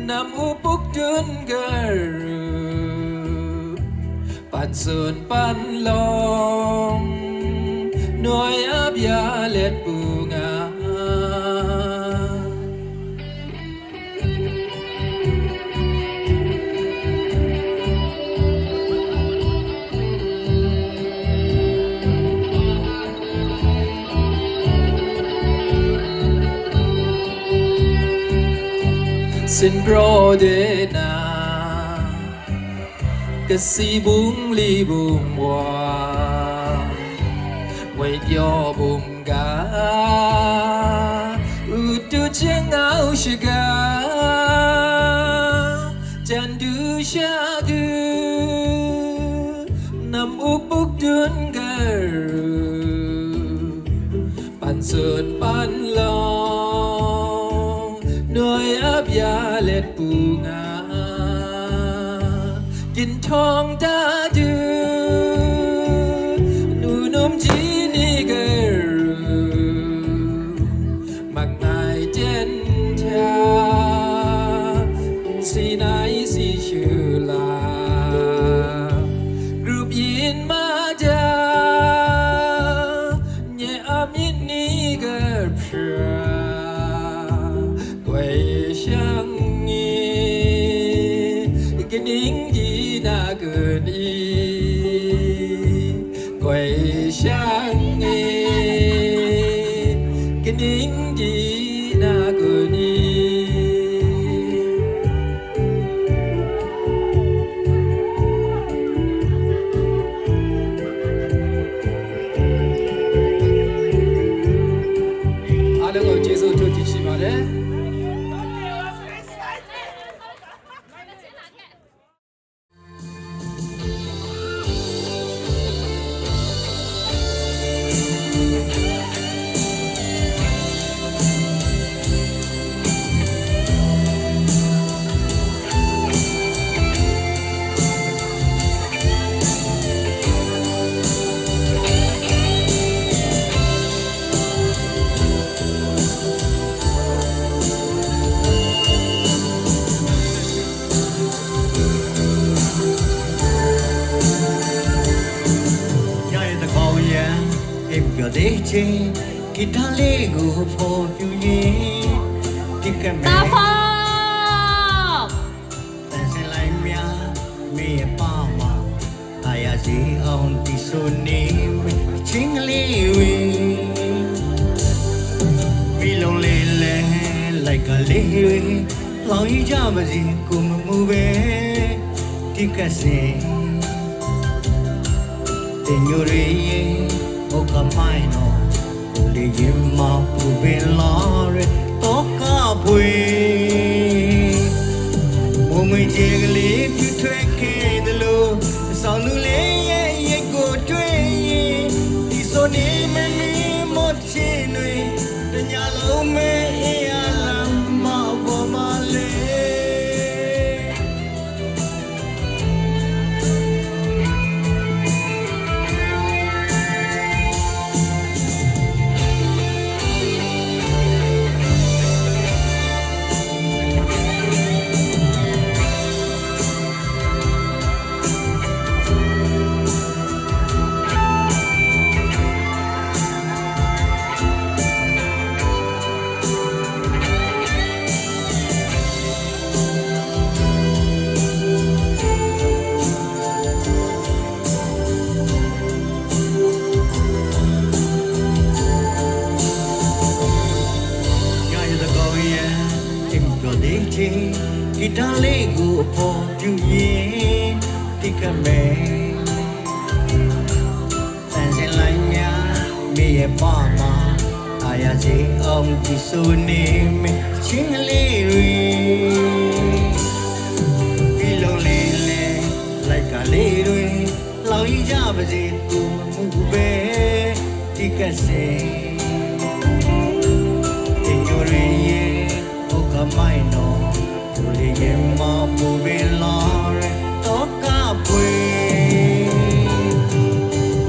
Nam upuk dun garu Pan sun pan long Noi abya let bunga Sin bro de na Kasi bung li bung wa Wait yo bung ga Tu cheng ao shiga Chan du sha gu Nam upuk dun garu Pan sun pan long Noi abya let bunga Kin thong ta du Nu nom chi ni garu Mag ngai chen cha Si nai si shu la Group yin ma ja Nye am yin ni gar pra Cái nín gì na gần y quay sang nghe cái nín gì na gần y Ada kau Yesus tu kisi mana? Để chơi guitar Lego for you ye thì cái mẹ Ta phong ta sẽ lại mẹ ba mà ai à gì ông thì số niệm chính liwi vì lòng lệ lệ lại cả liwi lòng ý cha mà gì cùng mua về thì cái gì tình yêu Oka maino Uli yima pubilare Toka pui Mungi jigli Pu tweke dalo Sao nu le ye ye go twe Ti so ni me mi mo chi nui Danya lo me e alam ma bo ma le Guitar Lego for you ye Take a man Dancing like me a mama I say the so name Ching Leary Below Lele like a lady Lao Yabazi to move Take a say In your ear Oka Mino Yema pubilare toka pui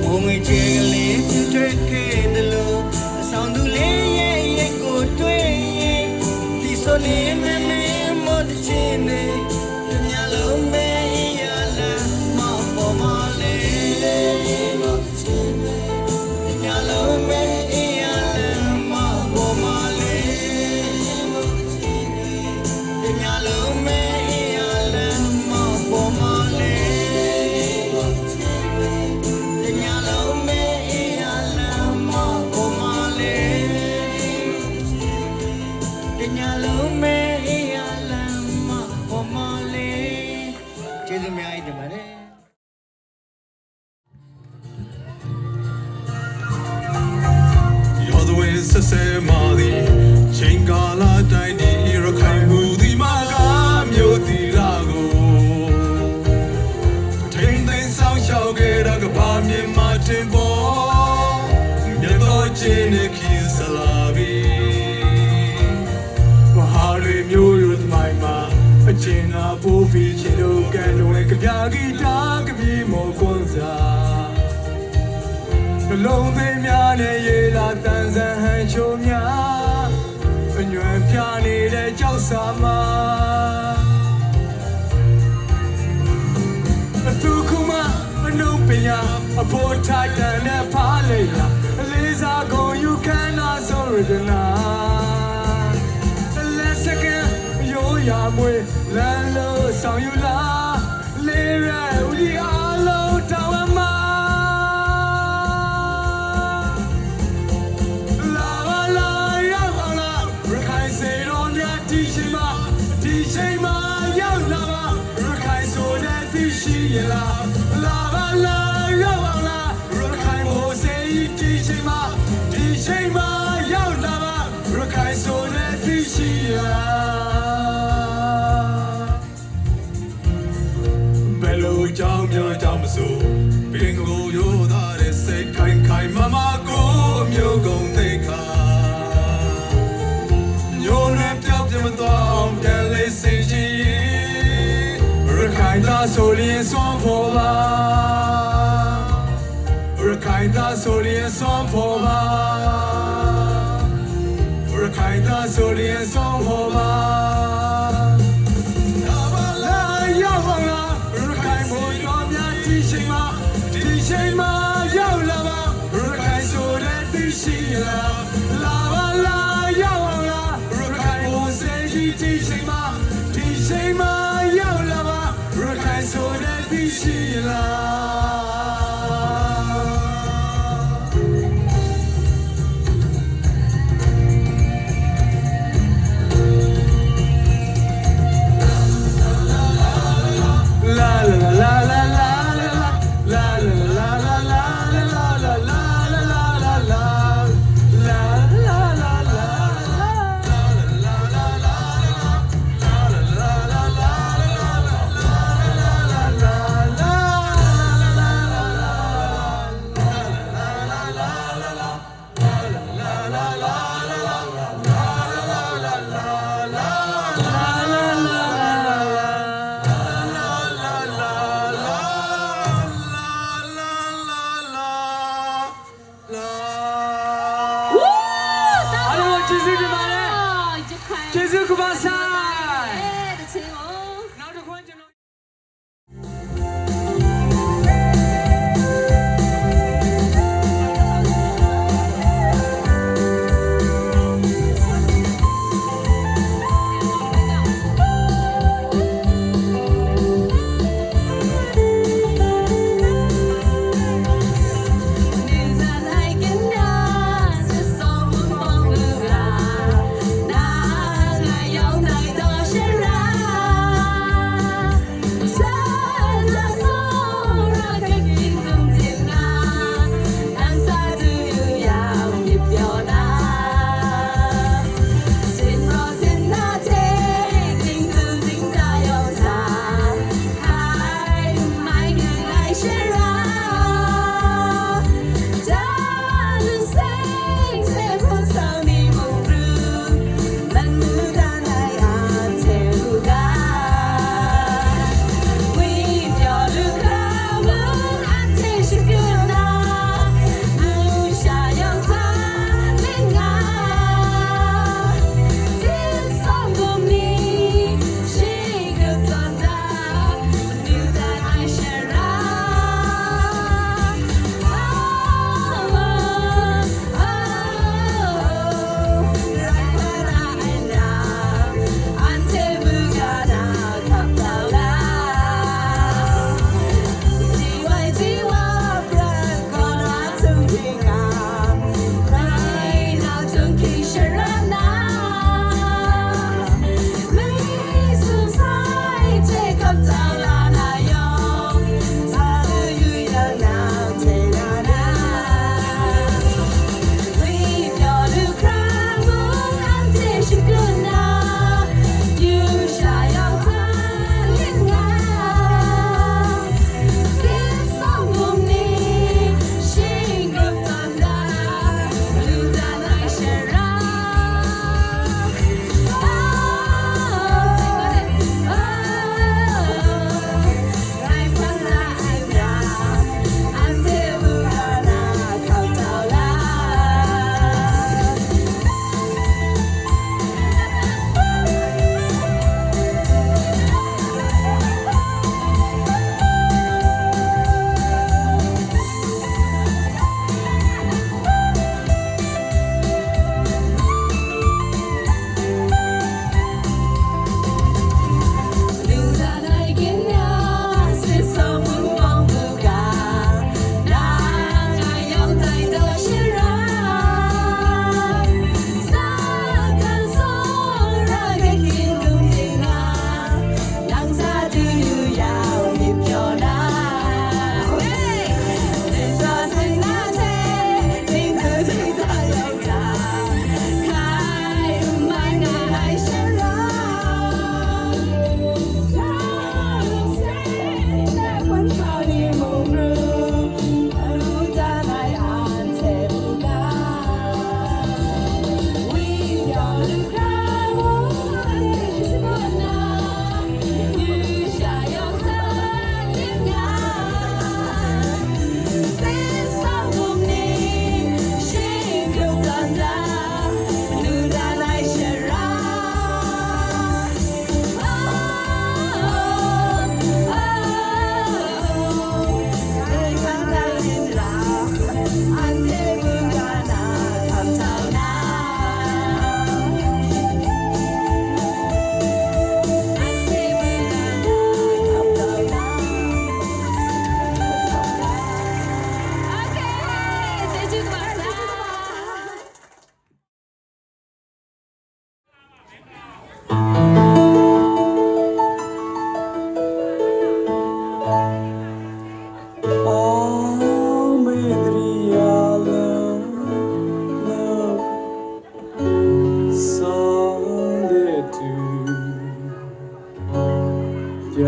Mungi jigli tu tweke dalo Sound du le ye ye go twe ye နေမမင်းမတ်ချင်နေညလုံးမဲရလာမပေါ်မလေးမတ်ချင်နေညလုံးမဲရလာမပေါ်မလေးမတ်ချင်နေညလုံးမဲရလာမပေါ်မလေးမတ်ချင်နေညလုံးမဲရလာမပေါ်မလေးညလုံးမဲရလာမပေါ်မလေးကျေးဇူးများကြီးတင်ပါတယ် You're the way to say Madi, Chingala Tiny, Rokai Moody Maga, Muti Lago. Take the sound shall get a Gabami Martin Ball, Yadojin Kisalabi. Mahari Mule, my ma, a China Popi, Chilo, and Wake Yagi, Dag, Bimo Gonza. လုံးသိမ်းများနဲ့ရေလာတန်ဆန်ဟန်ချိုများအညွန်ပြနေတဲ့ကြောက်စာမအတူခုမအနုပညာအဖို့ထိုက်တန်တဲ့ဖားလေလာအလေးစားကုန်ယူခံနာဆိုရတနာလက်စကန်ရိုးရာမွေလမ်းလို့ဆောင်ယူလာလေးရဲဦးဒီအားလုံးတောင်းမချိန်မှာရောက်လာပါရခိုင်ဆိုတဲ့သိရှိရလားလာပါလာရောက်အောင်လားရခိုင်ကိုစေဒီချိန်မှာရောက်လာပါရခိုင်ဆိုတဲ့သိရှိရလားဘယ်လိုကြောင့်မျိုးကြောင့်မဆိုပင်ကိုရိုးသားတဲ့စိတ်ခိုင်ခိုင်မမကိုမျိုးကုန်သိခါညို့နဲ့ပြောက်ပြမသွားအောင်ပြန်လေးစိတ်ရှိရခိုင်သားဆိုရင်စွန့်ဖို့ပါရခိုင်သားဆိုရင်စွန့်ဖို့ပါရခိုင်သားဆိုရင်စွန့်ဖို့ပါလာပါလာရောက်ပါလားရခိုင်မို့ရောများဒီချိန်မှာရောက်လာပါရခိုင်ဆိုတဲ့သိရှိလားလာပါလာရောက်ပါလားရခိုင်မို့စေဒီချိန်မှာရောက်လာပါရခိုင်ဆိုတဲ့သိရှိလား ကျေးဇူးကပါဆိုင်တချင်ကိုနောက်တစ်ခွန်းကျွန်တော်ရောက်တာ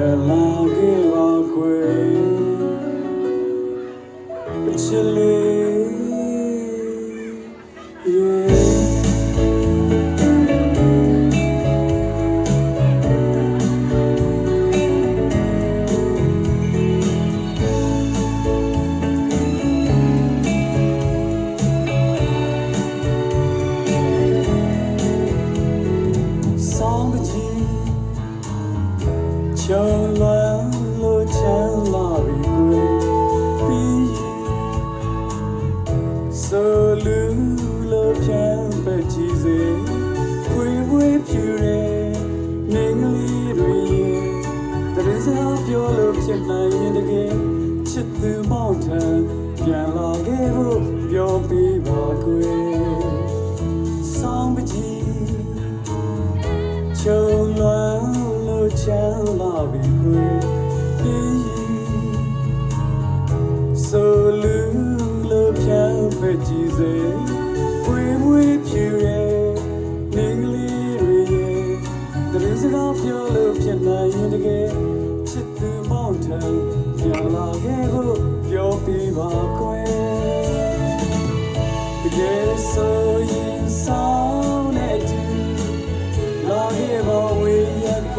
လာခဲ့ပါခွေချစ်လေး ချုံလွမ်းလို့ချမ်းလာပြီကွယ်ပြီးဆိုလူလို့ပြန်ပဲကြည့်စေဝေဝေဖြူရဲနေကလေးတွေတရစရာပြောလို့ဖြစ်နိုင်ရင်တကယ်ချစ်သူမောင်ထံပြန်လာခဲ့ဖို့ပြောပေးပါကွယ်ဆောင်းပကြီးချုံလွမ်းချမ်းလာပြီခွေပြီးဆိုလူလို့ပြန်ပဲကြည့်စေဝေဝေဖြူရဲ့နေကလေးတွေရဲ့တရစကားပြောလို့ဖြစ်နိုင်ရင်တကယ်ချစ်သူမောင်ထံပြန်လာခဲ့ဖို့ပြောပေးပါခွေတကယ်ဆိုရင်ဆောင်းနေတူလာခဲ့ပါဝေးရက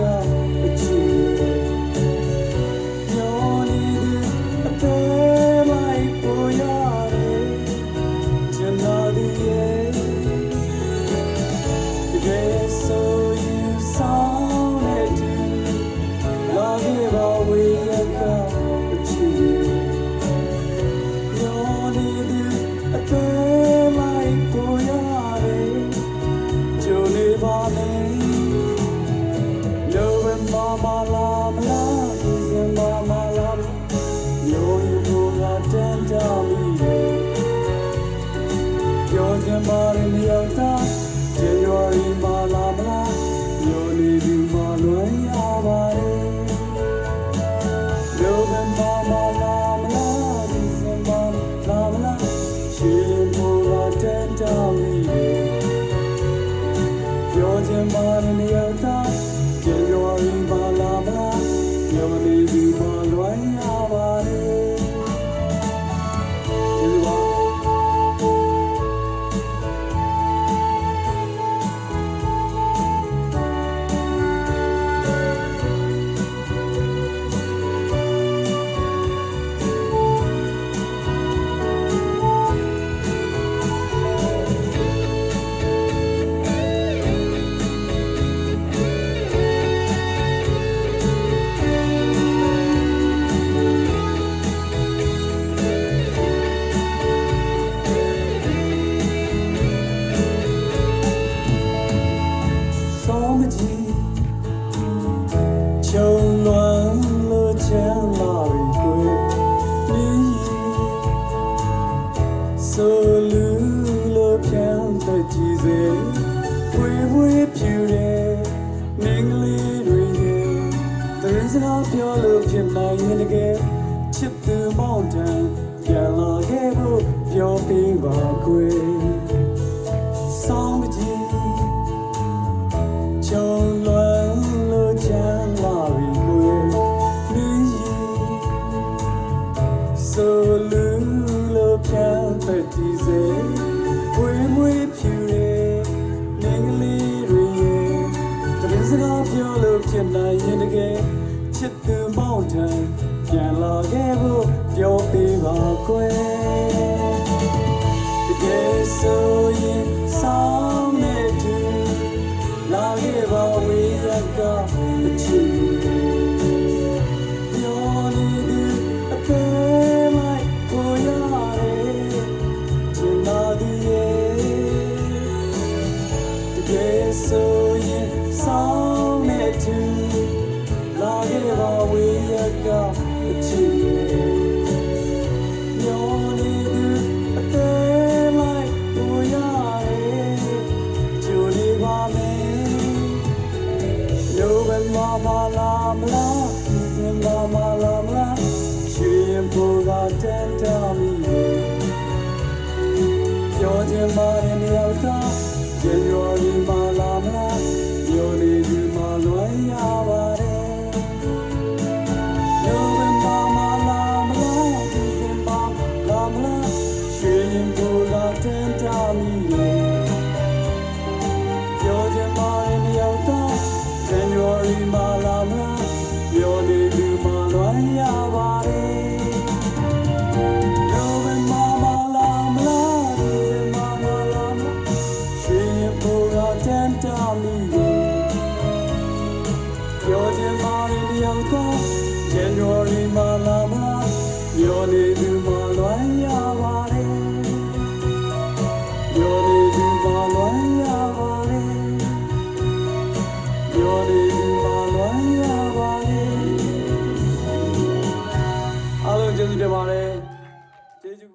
January မှာလာမလားညိုနေပြီမှာလွန်ရပါတယ် November မှာလာမလား December လာမလားရှင်မိုးလာတဲ့တောင်ကြီးပြောချင်ပါတယ်မရောက်တာ January မှာလာမလားညိုနေပြီမှာလွန်ရပါတယ်ချုံလွမ်းလို့ချမ်းလာပြီကွယ်ပြီးဆိုလူလို့ပြန်ပဲကြည့်စေဝေဝေဖြူတယ်မင်းကလေးတွေရဲ့တရစကားပြောလို့ဖြစ်နိုင်ရင်တကယ်ချစ်သူမောင်ထံပြန်လာခဲ့ဖို့ပြောပေးပါကွယ်ဆောင်းမကြီးချုံလွမ်းလို့ချမ်းလာပြီဆိုလူလို့ပြန်ပဲကြည့်စေဝေဝေဖြူရဲ့နေကလေးတွေရဲ့တရစကားပြောလို့ဖြစ်နိုင်ရင်တကယ်ချစ်သူမောင်ထံပြန်လာခဲ့ဖို့ပြောပေးပါကွယ်တကယ်ဆိုရင်ဆောင်းနေတူလာခဲ့ပါဝေးရကအချစ်ဆိုရင်ဆောင်းနေတူလာခဲ့ပါဝေးရကအချစ်ညောနေသူအသေးလိုက်ပေါ်ရတယ်ကြိုနေပါမယ်လိုပဲမလာမလားစင်မလာမလားရှင်ရင်ပေါ်ကတန်တာမီပြောချင်ပါတယ်မရောက်တာJanuary မှာလာမလားညိုနေပြီမှာလွန်ရပါတယ် လေးမလာမလားပြောနေသူမလွမ်းရပါတယ်ပြောမမလာမလားဒီစမမလာမလားရှင်ရပေါ်ရတန်တာမီပြောချင်ပါတယ်တယောက်တော့ January မလာမလားပြောနေသူမလွမ်းရပါတယ်ပြောနေသူမလွမ်းရပါတယ်ပြောနေသူမလွမ်းရပါတယ်အားလုံးကျေးဇူးတင်ပါတယ်ကျေးဇူး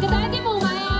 cái tay cái mù mày ơi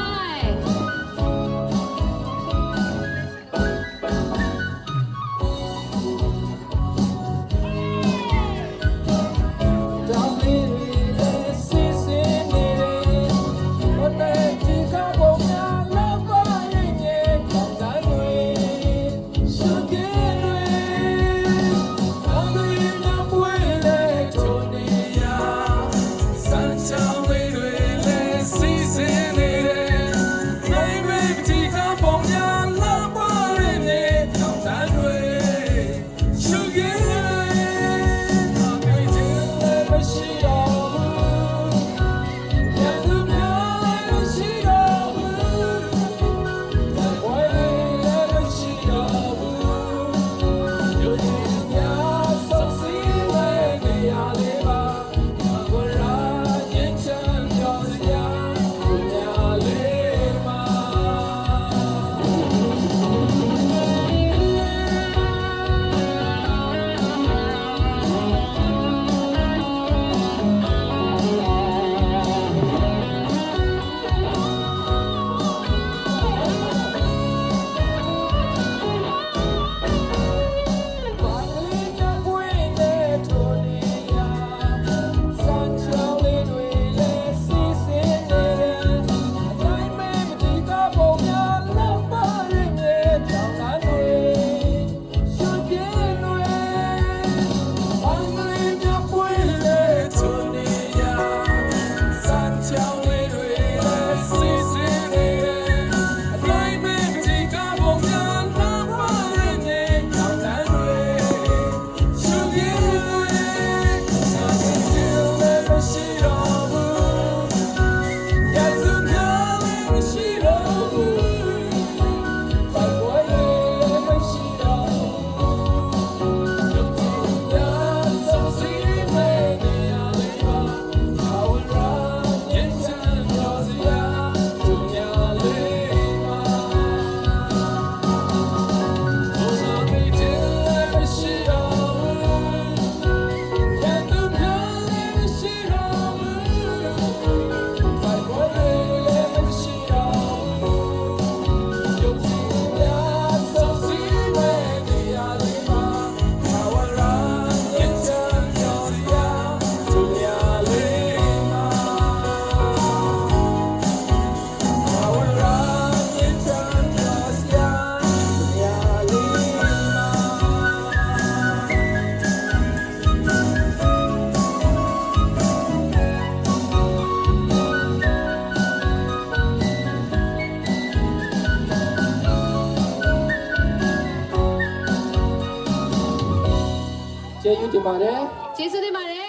ကျေးဇူးတင်ပါတယ် chị sư đi mà đấy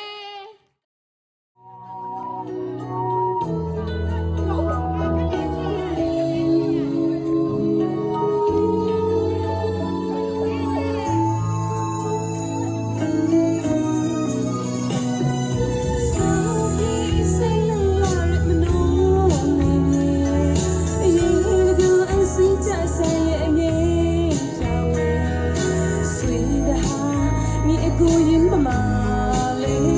กูยิ้มประมาณเลย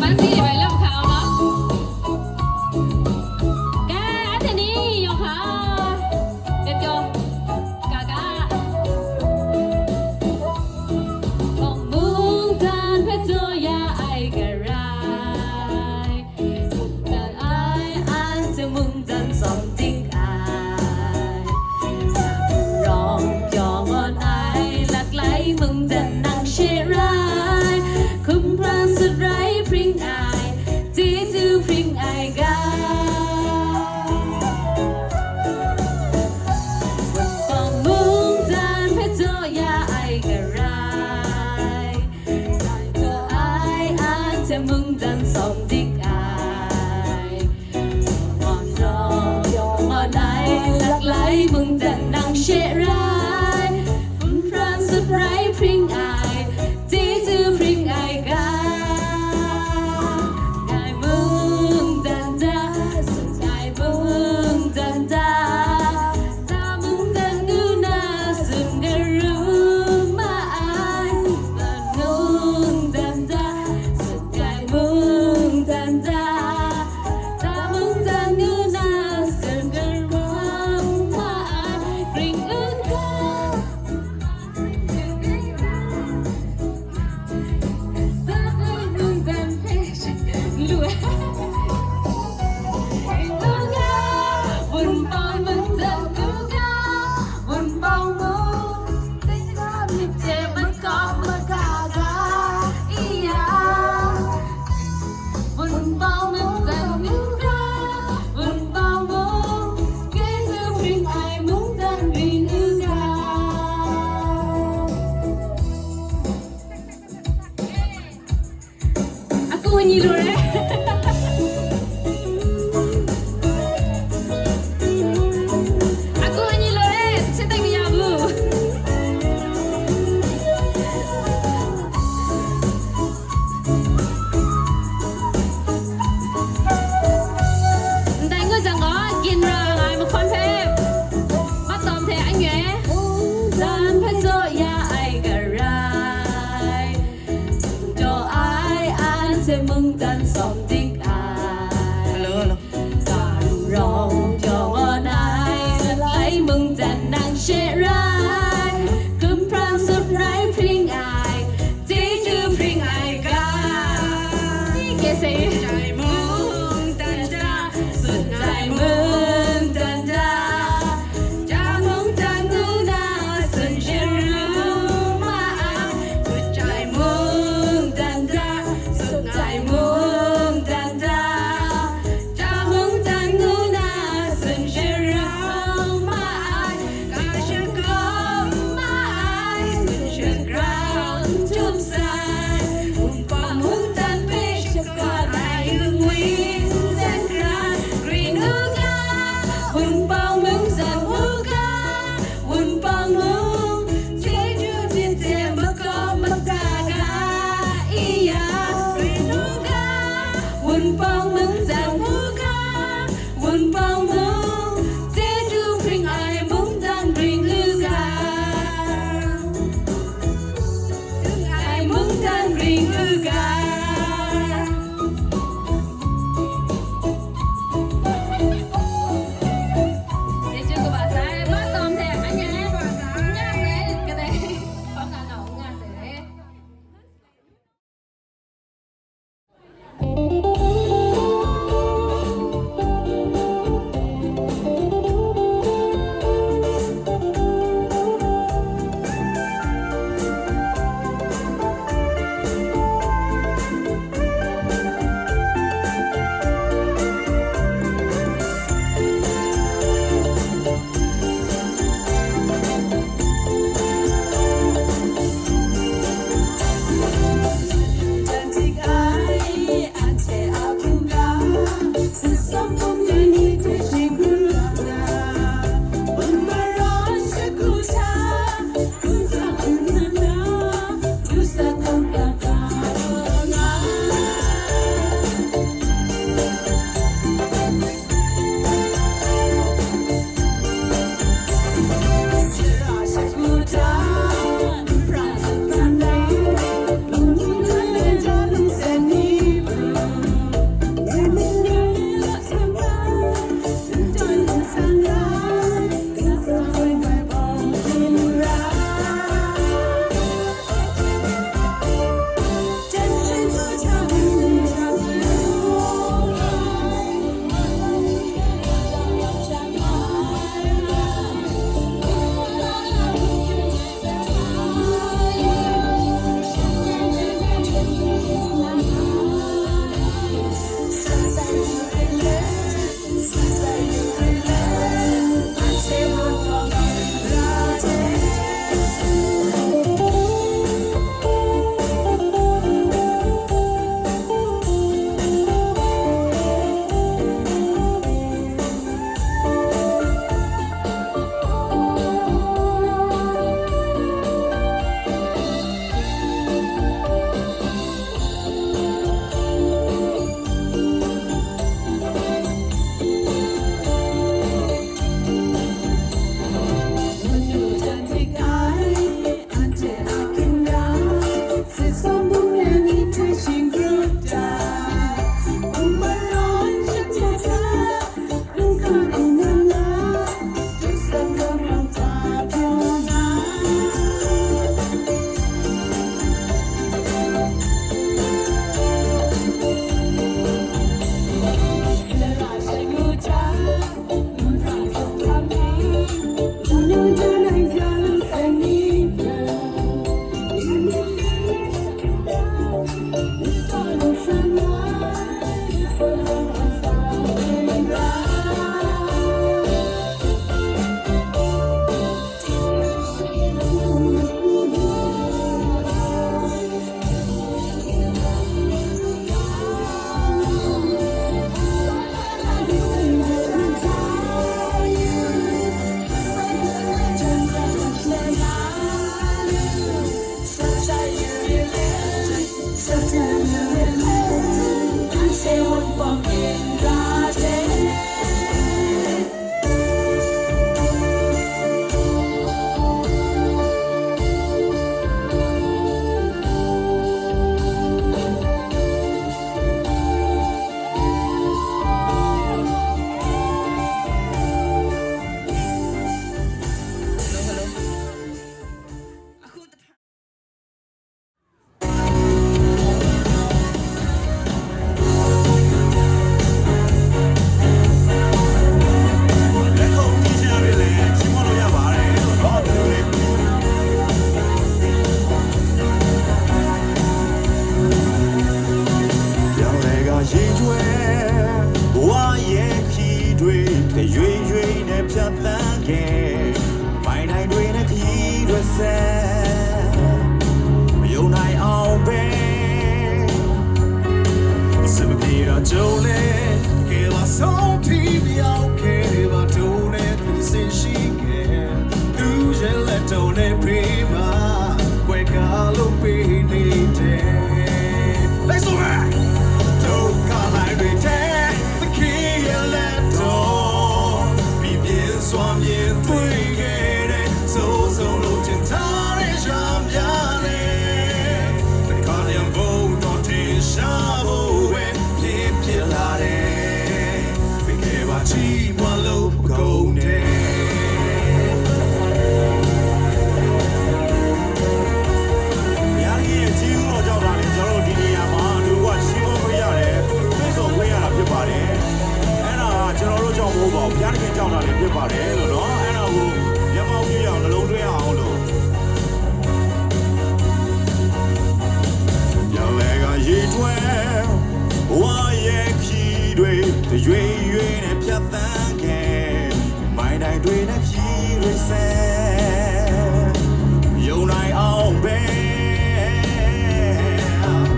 ပန်းစီတွေပဲလောက်ခါအောင်နော်ကဲအထင်နီရောက်ခါပြောကာကာဘုံမူတန်ဖက်တော့ရအိုင်ကရိုင်းတန်အိုင်အန်တမုန်တန်ဆောင်တင်အိုင်ရောင်ပြောင်းonအိုင်လက်လိုက်မုန်တန်နန်းရှေရိုင်းคุมพรานสุดไร้พริ้งอายจีจูพริ้งอายกาปองมุงจานเพชรโจยาไอกะไรก็อายอาจจะมุงจันสองดิกอายอ่อนรอยองอ่อนไอหลักไหลมุงจันนางเชรายคุมพรานสุดไร้พริ้งอายจีจูพริ้งอายกาWhen you do it, aku hanya lore, saya tak punya abu. Tengok jangan ginrang, I'm a contact. Matom the anh nhé, dan phật ya ai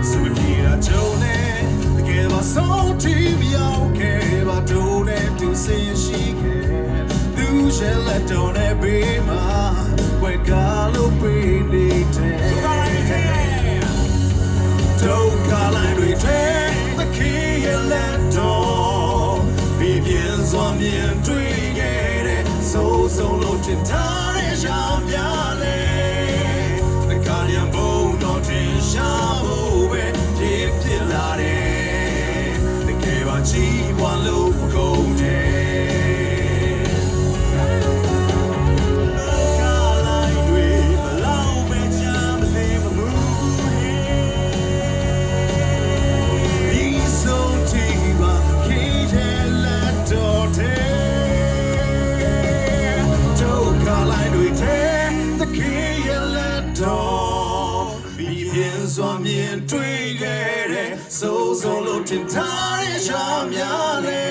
စမပြေတာကြုံနေတကယ်ပါဆုံးတီးရောက်ခဲ့ပါတို့နဲ့သူစင်ရှိခဲ့သူရှယ်လက်တော်နဲ့ပေးမှာဝဲကားလို့ပေးနေတဲ့ဒုက္ခလိုက်တွေထဲသခင်ရဲ့လက်တော်ပြပြင်းစွာမြင်တွေ့ခဲ့တဲ့စိုးဆုံးလို့ထင်ထားတဲ့ရှောင်းပြလေတခါတည်းဘုံတော်တင်ရှာဖို့ပဲဖြစ်လာတယ်တကယ်ပါကြည်ပွားလို့ကုန်တယ်စွာမြင်တွေ့ခဲ့တဲ့စိုးစိုးလို့ထင်ထားတဲ့ရှာများလေ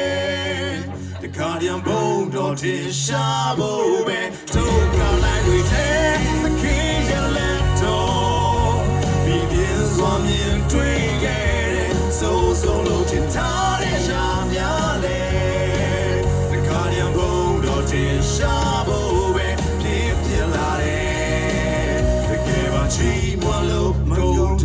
တခါတည်းဘုံတော်တင်ရှာဖို့ပဲဒုက္ခလိုက်တွေထဲသခင်ရဲ့လက်တော်ပြပြင်းစွာမြင်တွေ့ခဲ့တဲ့စိုးစိုးလို့ထင်ထားတဲ့ရှာများလေတခါတည်းဘုံတော်တင်ရှာဖို့ပဲဖြစ်လာတယ်တကယ်ပါချီးမွမ်းလို့မကုန်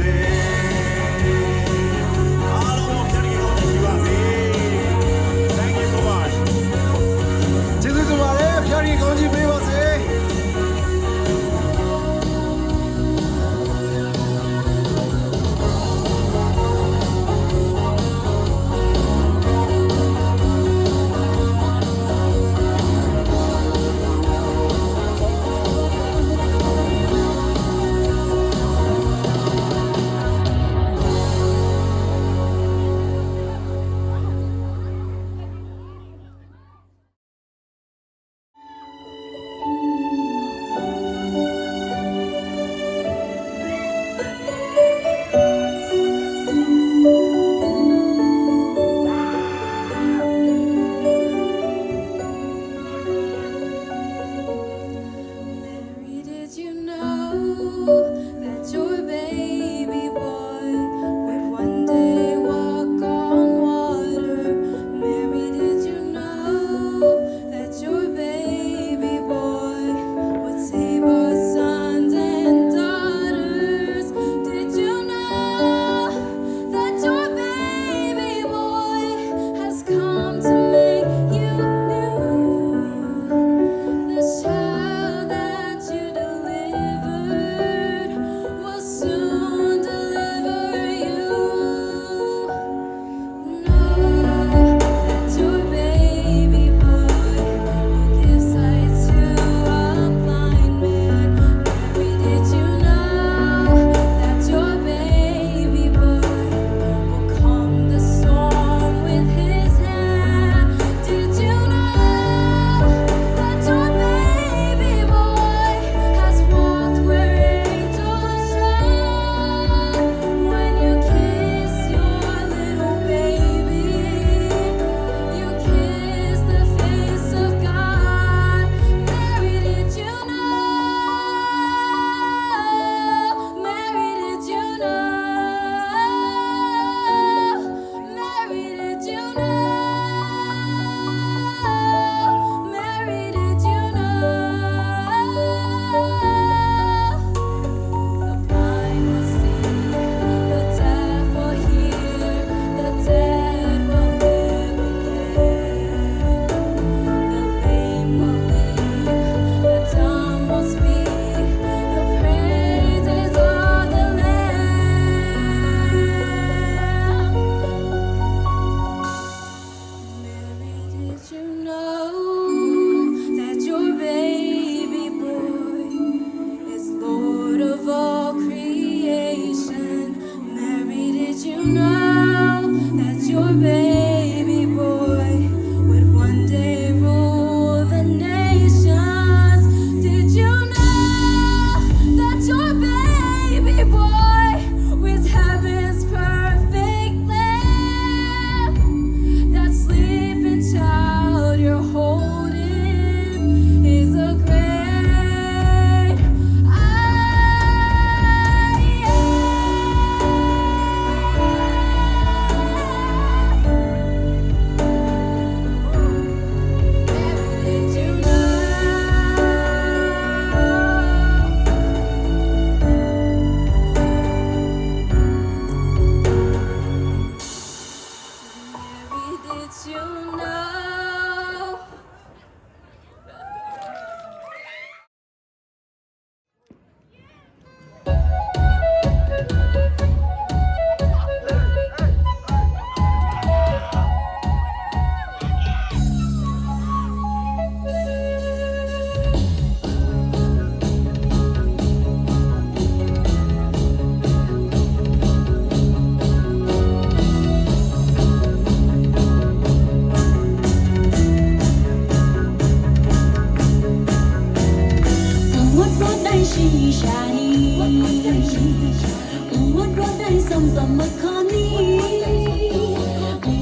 What day some McCartney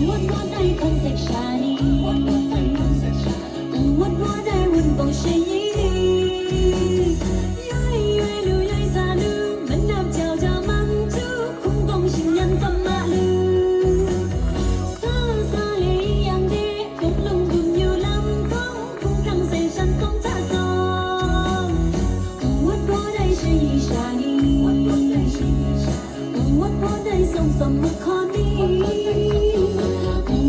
What day concept shiny What day wouldn't go shady Some McCartney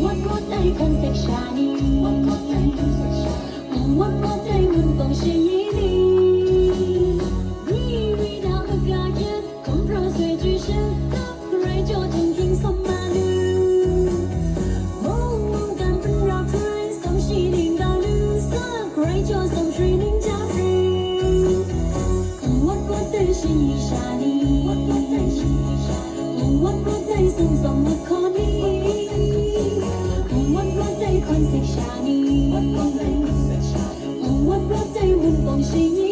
What day concept shiny What day wouldn't go shady Read out the guardian Come prostitution Great your thinking some malu Oh, gun from rock price Some shooting down loose Great your some training Jeffrey What day she shiny What day she What day some McCartney What day concept shiny What day wouldn't go shady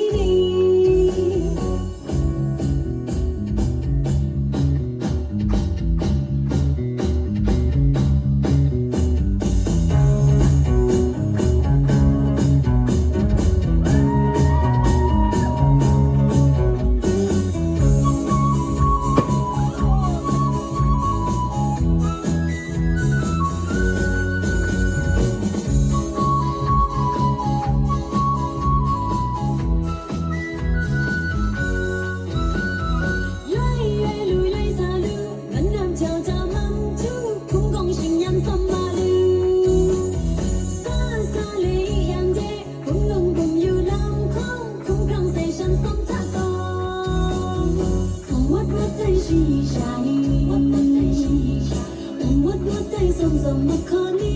Some McCartney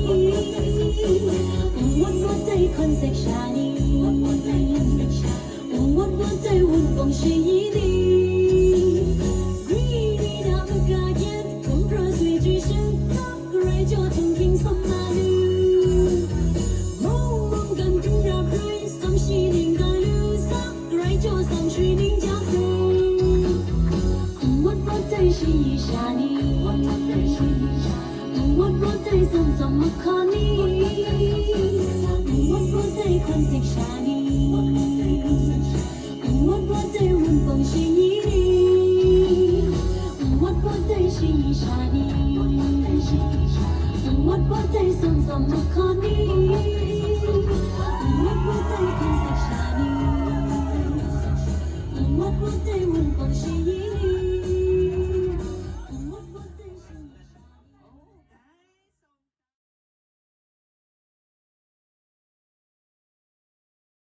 What day concept shiny What day wouldn't go shady Read out the guardian Come prostitution Great your thinking some malu Oh, gun from your price Some shooting down loose Great your some training Jeffrey What day she shiny What day some McCartney What day concept shiny What day wouldn't go shady What day she shiny What day some McCartney